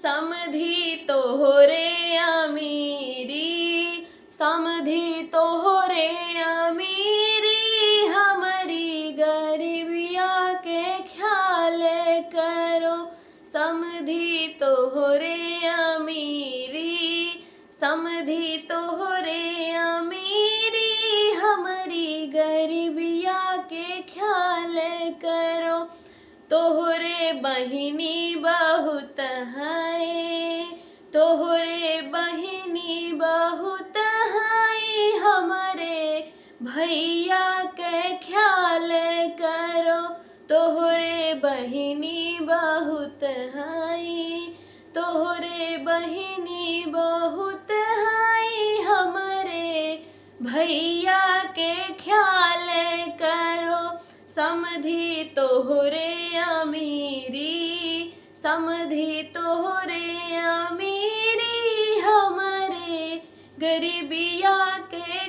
समधी तोहरे अमीरी, समधी तोहरे अमीरी, हमारी गरीबिया के ख्याल करो। समधी तोहरे अमीरी, समधी तोहरे अमीरी, हमारी गरीबिया के ख्याल करो। तोहरे बहिनी बहुत है, तोहरे बहिनी बहुत है, हमारे भैया के ख्याल करो। तोहरे बहिनी बहुत है, तोहरे बहिनी बहुत है, हमारे भैया के ख्याल करो। समधी तोहरे अमीरी, समधी तोहरे अमीरी, हमारे गरीबिया के